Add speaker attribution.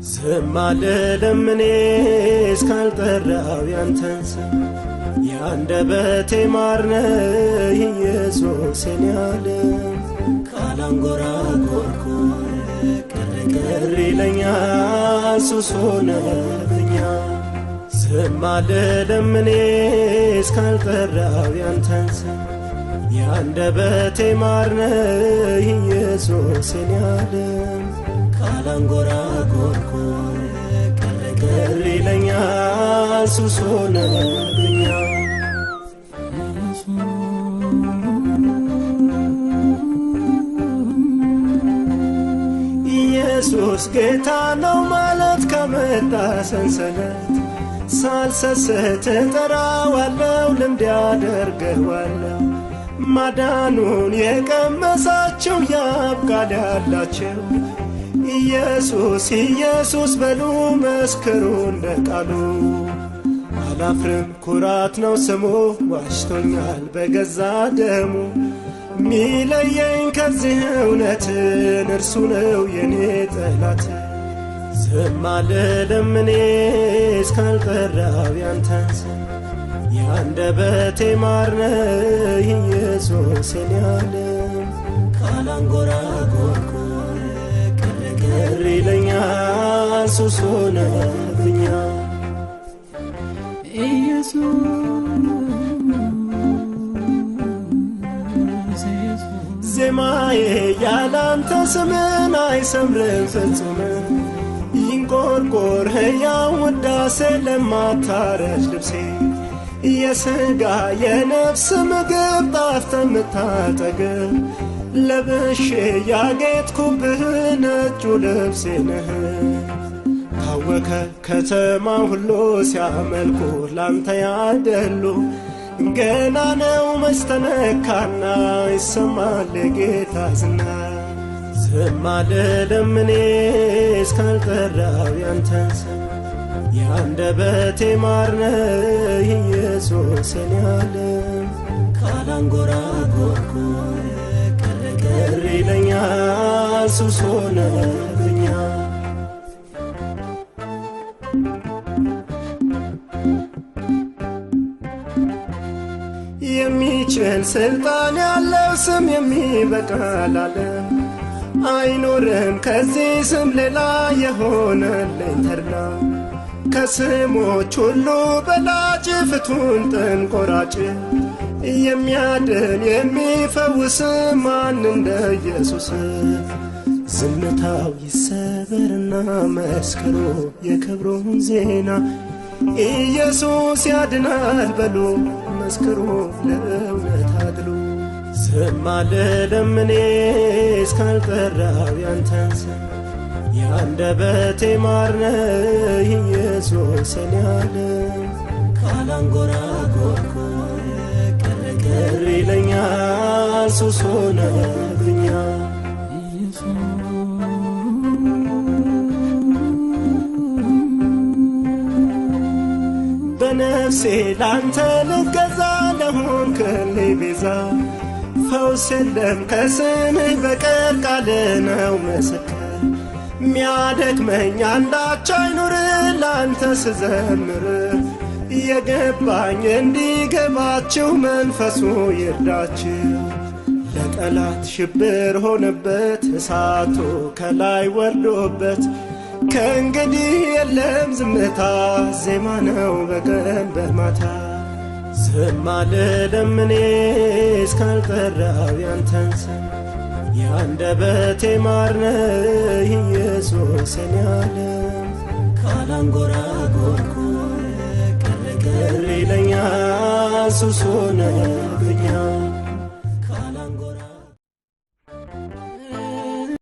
Speaker 1: ዝም አልልም እኔ እስካልጠራው ያንተን ስም ያንደበቴ ማር ነህ ኢየሱስ የኔ ዓለም ካላንጎራጎርኩ ቅር ይለኛል ሱስ ሆነብኛል። ዝም አልልም እኔ እስካልጠራው ያንተን ስም ያንደበቴ ማር ነህ ኢየሱስ የኔ ዓለም ካላንጎራጎርኩ ቅር ይለኛል ሱስ ሆነብኛል። ኢየሱስ ጌታ ነው ማለት ከመጣ ሰንሰለት ሳልሰስት እጠራዋለሁ ልምድ ያደርገዋለሁ። ማዳኑን የቀመሳቸው ያብቃል ያላቸው ኢየሱስ ኢየሱስ በሉ መስክሩ እንደ ቃሉ። አላፍርም ኩራት ነው ስሙ ዋሽቶኛል በገዛ ደሙ። ሚለየኝ ከዚህ እውነትን እርሱ ነው የኔ ጠላት። ዝም አልልም እኔ እስካልጠራው ያንተን ስም ያንደበቴ ማር ነህ ኢየሱስ የኔ ዓለም ካላንጎራጎርኩ ቅር ይለኛል ሱስ ሆነብኛል። ዜማዬ ያላንተ ስምን አይሰምርም ፍጹም። ይንቆርቆር ሕያው ውዳሴ ለማታረጅ ልብሴ የሥጋ የነፍስ ምግብ ጣፍተ ምታጠግብ ለብሼ ያጌጥኩብህ ነጩ ልብሴ ነህ። ታወከ ከተማ ሁሉ ሲያመልኩ ላንተ ያደሉ ገና ነው መስተነካና ይሰማል የጌታ ዝና። ዝም አልልም እኔ እስካልጠራው ያንተን ስም ያንደበቴ ማር ነህ ኢየሱስ የኔ ዓለም ካላንጎራጎርኩ ቅር ይለኛል ሱስ ሆነብኛል። የሚችል ስልጣን ያለው ስም የሚበቃል ዓለም አይኖርም ከዚህ ስም ሌላ የሆነልኝ ተድላ። ከስሞች ሁሉ በላጭ ፍቱን ጥንቆራጭ የሚያድን የሚፈውስ ማን እንደ ኢየሱስ። ዝምታው ይሰበርና መስክሩ የክብሩን ዜና ኢየሱስ ያድናል በሉ መስክሩ ለእውነት አድሉ። ዝም አልልም እኔ እስካልጠራው ያንተን ስም ያንደበቴ ማር ነህ ኢየሱስ የኔ ዓለም ካላንጎራጎርኩ ቅር ይለኛል ሱስ ሆነብኛል። በነፍሴ ላንተ ልገዛ ለሆንክልኝ ቤዛ። ፈውስ የለም ከስምህ በቀር ቃል ነው ምስክር። ሚያደክመኝ አንዳች አይኑር ላንተ ስዘምር። የገባኝ እንዲገባችሁ መንፈሱ ይርዳችሁ። ለጠላት ሽብር ሆነበት እሳቱ ከላይ ወርዶበት። ከእንግዲህ የለም ዝምታ ዜማ ነው በቀን በማታ። ዝም አልልም እኔ እስካልጠራው ያንተን ስም ያንደበቴ ማር ነህ ኢየሱስ የኔ ዓለም ካላንጎራጎርኩ ቅር ይለኛል ሱስ ሆነብኛል።